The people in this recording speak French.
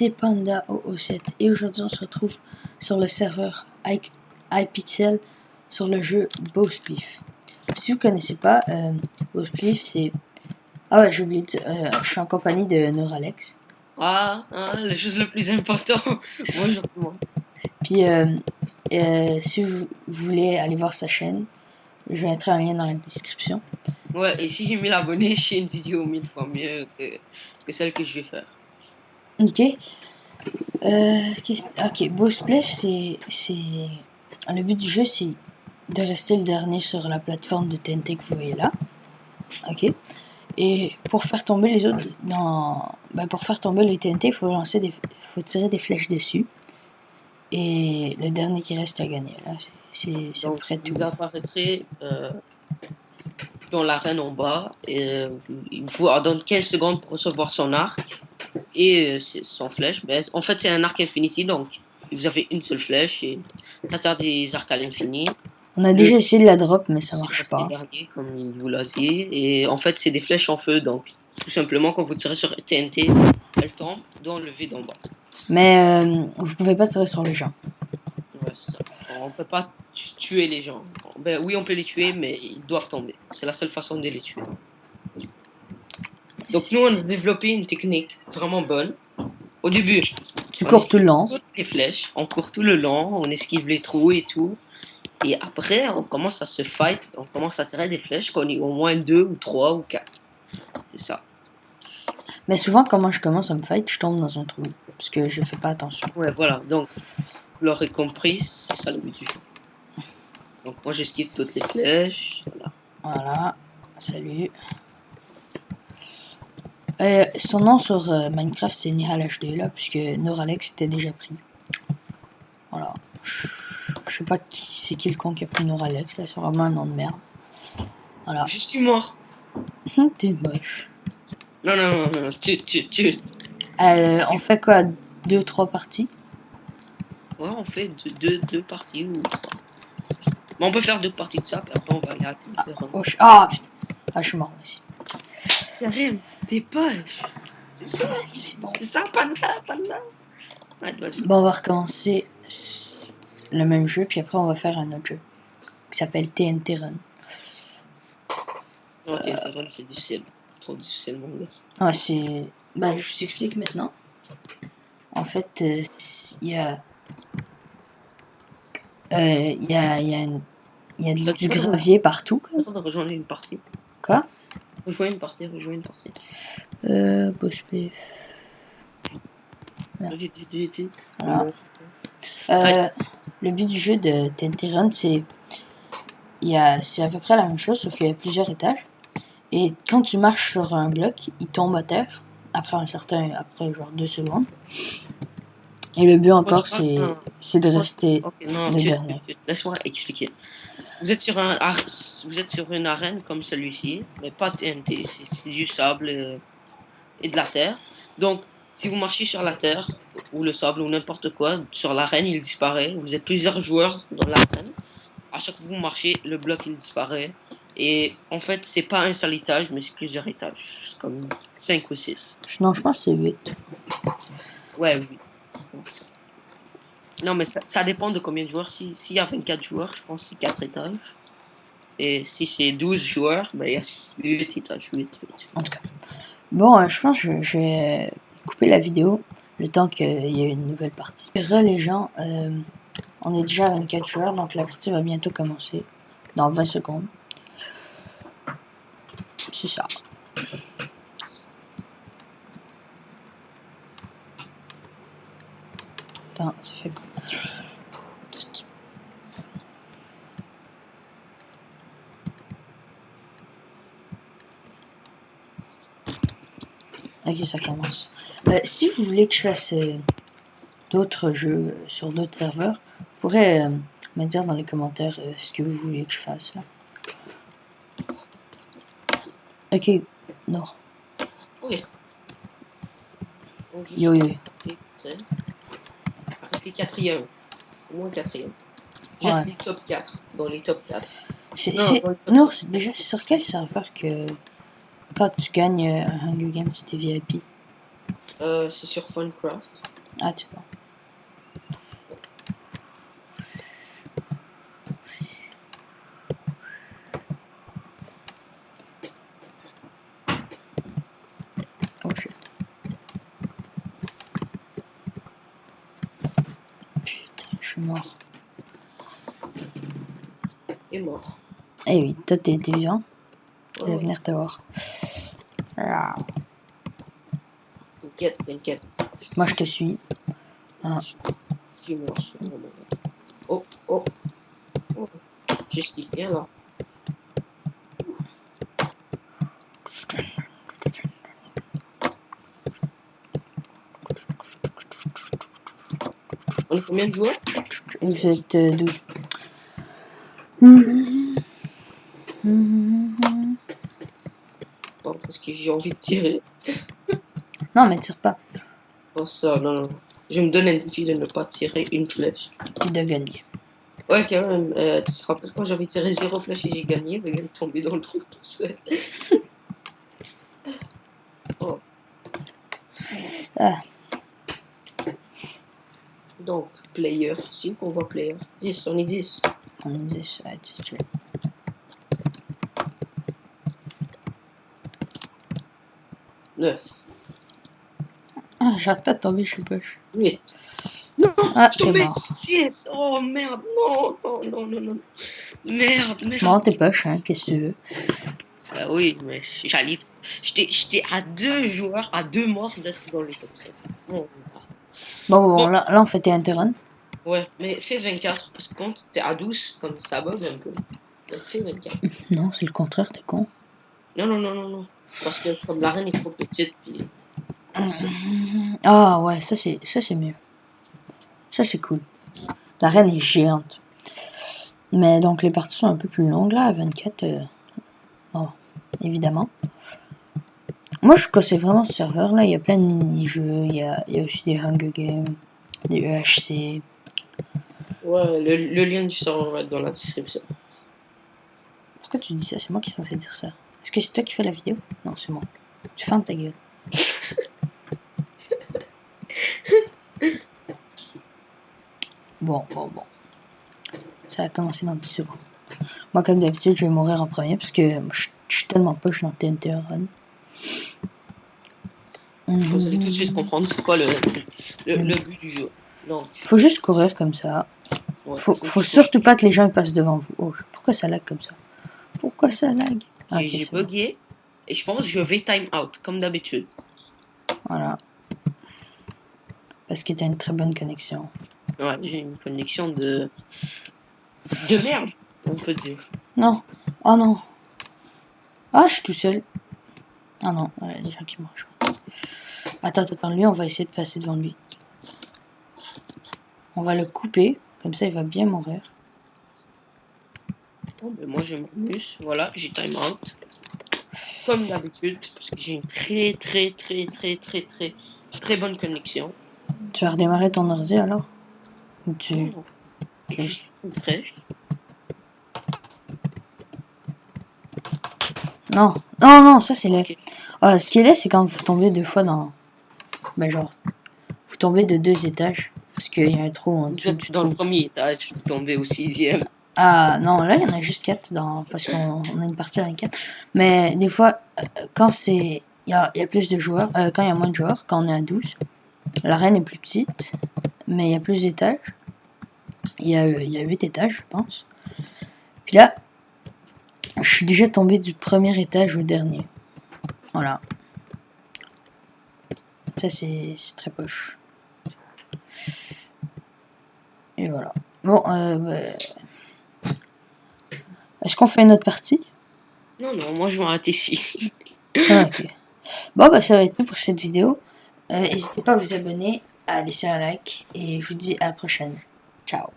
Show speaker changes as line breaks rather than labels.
c'est Panda 007 et aujourd'hui on se retrouve sur le serveur iPixel sur le jeu Bowspliff. Si vous connaissez pas, Bowspliff c'est... Ah ouais, j'ai oublié de dire, je suis en compagnie de Neuralex.
La chose le plus important. Bonjour tout le monde.
Puis si vous voulez aller voir sa chaîne, je mettrai un lien dans la description.
Ouais, et si j'ai 1000 abonnés, j'ai une vidéo 1000 fois mieux que celle que je vais faire.
Ok. Ok, Bowspliff c'est... Le but du jeu c'est de rester le dernier sur la plateforme de TNT que vous voyez là. Ok. Et pour faire tomber les autres pour faire tomber les TNT, il faut tirer des flèches dessus. Et le dernier qui reste a gagné. Là, c'est à peu près tout.
Vous apparaîtrez dans l'arène en bas et il vous donne 15 secondes pour recevoir son arc et son flèche. Mais en fait, c'est un arc infini, donc vous avez une seule flèche et ça sert des arcs à l'infini.
On a déjà essayé de la drop, mais ça
C'est
marche
resté
pas.
dernier, comme il vous l'a dit. Et en fait, c'est des flèches en feu, donc tout simplement, quand vous tirez sur TNT, elles tombent dans le vide en bas.
Mais vous pouvez pas tirer sur les gens.
Ouais, c'est ça. On peut pas tuer les gens. Ben, oui, on peut les tuer, mais ils doivent tomber. C'est la seule façon de les tuer. Donc nous, on a développé une technique vraiment bonne. Au début,
Tu
on
cours tout le
esquive
long.
toutes les flèches, on court tout le long, on esquive les trous et tout. Et après, on commence à se fight, on commence à tirer des flèches, qu'on ait au moins 2 ou 3 ou 4. C'est ça.
Mais souvent, quand moi je commence à me fight, je tombe dans un trou. Parce que je fais pas attention.
Ouais, voilà. Donc, vous l'aurez compris, c'est ça le but du jeu. Donc moi, j'esquive toutes les flèches. Voilà.
Voilà. Salut. Son nom sur Minecraft c'est Nihal HD là, puisque Neuralex était déjà pris. Voilà. Je sais pas c'est qui le con qui a pris Neuralex, là c'est vraiment un nom de merde. Voilà.
Je suis mort.
T'es moche.
Non, non, non, non, tu.
On fait quoi? 2 ou 3 parties?
Ouais, on fait deux parties ou 3. Mais on peut faire 2 parties de ça, puis après on va aller à Twitter.
Ah putain. Ah, je suis mort aussi.
Karim, t'es poche. C'est ça.
C'est bon.
C'est ça, Panda, Panda. Ouais, vas-y.
Bon, on va recommencer le même jeu, puis après on va faire un autre jeu qui s'appelle TNT Run.
Non, TNT Run, c'est difficile. Trop difficile, mon gars.
Ah, c'est... Ben, je t'explique maintenant. En fait, il y a... Il y a, du gravier partout. Quoi.
De rejoindre une partie.
Quoi?
Rejoindre une partie, rejoindre une partie.
Bowspliff.
Vite, vite, vite, vite.
Voilà. Le but du jeu de TNT Run, c'est à peu près la même chose, sauf qu'il y a plusieurs étages. Et quand tu marches sur un bloc, il tombe à terre après genre 2 secondes. Et le but encore, c'est de rester le dernier.
Laisse-moi expliquer. Vous êtes sur une arène comme celui-ci, mais pas TNT, c'est du sable et de la terre. Donc, si vous marchez sur la terre, ou le sable, ou n'importe quoi, sur l'arène, il disparaît. Vous êtes plusieurs joueurs dans l'arène. À chaque fois que vous marchez, le bloc, il disparaît. Et en fait, c'est pas un seul étage, mais c'est plusieurs étages. C'est comme 5 ou 6.
Non, je pense que c'est 8.
Ouais, 8. Non, mais ça dépend de combien de joueurs. S'il y a 24 joueurs, je pense que c'est 4 étages. Et si c'est 12 joueurs, ben, il y a 8 étages. 8.
En tout cas. Bon, je pense que je vais couper la vidéo le temps qu'il y ait une nouvelle partie. Les gens, on est déjà à 24 joueurs, donc la partie va bientôt commencer. Dans 20 secondes. C'est ça. Attends, ça fait quoi? Ok, ça commence. Si vous voulez que je fasse d'autres jeux sur d'autres serveurs, vous pourrez me dire dans les commentaires ce que vous voulez que je fasse là. Ok, non.
Oui.
Yo.
Rester quatrième. Au moins quatrième. J'ai les top 4. Dans les top 4.
Non, déjà, c'est sur quel serveur que quand tu gagnes un Hunger Games, c'était VIP?
C'est sur Funcraft.
Ah, tu vois. Oh shit. Putain, je suis mort.
Et mort.
Eh oui, toi t'es vivant. Je vais
Ouais,
venir te voir. Ah.
t'inquiète, t'inquiète.
Moi je te suis. Ah.
Suis-moi, suis-moi. Oh, oh, oh. J'ai ce qui vient là. On est combien de joueurs?
Vous êtes 12.
Bon, parce que j'ai envie de tirer.
Non, mais tire pas.
Oh ça, non, non. Je me donne un défi de ne pas tirer une flèche.
Tu dois gagner.
Ouais, quand même. Tu te rappelles quand j'avais tiré 0 flèche et j'ai gagné, mais elle est tombée dans le trou tout seul. Oh.
Ah.
Donc, player. Si on voit player. 10, on est 10.
On dit ça, tu es.
Neuf.
Ah, j'arrête pas de tomber, je suis poche.
8. Non,
Ah,
je
t'es
tombais
mort.
6. Oh merde, non, non, non, non, non. Merde, merde.
Bon, t'es poche, hein, qu'est-ce que tu veux.
Oui, mais j'allais. J'étais à 2 joueurs, à 2 morts d'être dans le top 7. Bon,
Bon, là on fait tes interruns.
ouais, mais fais 24, parce que quand t'es à 12, comme ça bug un peu. Donc fais 24.
Non, c'est le contraire, t'es con.
Non, non, non, non, non. Parce que comme l'arène est trop petite, puis.
Ah ouais, ça c'est mieux. Ça c'est cool. La reine est géante. Mais donc les parties sont un peu plus longues là, à 24. Oh, évidemment. Moi je conseille vraiment ce serveur là, il y a plein de mini-jeux, il y a aussi des Hunger Games, des EHC.
Ouais, le lien du serveur va être dans la description.
Pourquoi tu dis ça? C'est moi qui suis censé dire ça. Est-ce que c'est toi qui fais la vidéo? Non, c'est moi. Tu fermes ta gueule. Bon. Ça va commencer dans 10 secondes. Moi, comme d'habitude, je vais mourir en premier parce que je suis tellement poche dans TNT Run.
Vous allez tout de suite comprendre c'est quoi le but du jeu. Donc,
Faut juste courir comme ça.
ouais,
Faut surtout pas que les gens passent devant vous. Oh, pourquoi ça lag comme ça? Pourquoi ça lag? Ok,
j'ai
c'est bon.
bugué et je pense que je vais time out, comme d'habitude.
Voilà. Parce que t'as une très bonne connexion.
Ouais, j'ai une connexion de merde, on peut dire.
Non. Oh non. Ah, je suis tout seul. Ah non, ouais, des gens qui mangent. Attends, lui, on va essayer de passer devant lui. On va le couper, comme ça il va bien mourir.
Bon, ben moi je m'amuse, voilà, j'ai time out. Comme d'habitude, parce que j'ai une très bonne connexion.
Tu vas redémarrer ton ordi alors? Ou tu...
Non, juste une fraîche.
Non, ça c'est laid.
Ok.
Ce qui est laid, c'est quand vous tombez deux fois dans... Ben genre, vous tombez de 2 étages. Parce qu'il y a un trou en
Vous
dessous
êtes
du
dans
trou.
le premier étage, vous tombez au 6e.
Ah non, là il y en a juste 4 parce qu'on a une partie avec 4. Mais des fois, quand c'est... Il y a plus de joueurs, quand il y a moins de joueurs, quand on est à 12, l'arène est plus petite, mais il y a plus d'étages. Il y a 8 étages, je pense. Puis là, je suis déjà tombé du premier étage au dernier. Voilà. Ça, c'est très poche. Et voilà. Bon, est-ce qu'on fait une autre partie?
Non, moi je vais m'arrêter ici.
Ah, ok. Bon, bah ça va être tout pour cette vidéo. N'hésitez pas à vous abonner, à laisser un like, et je vous dis à la prochaine. Ciao.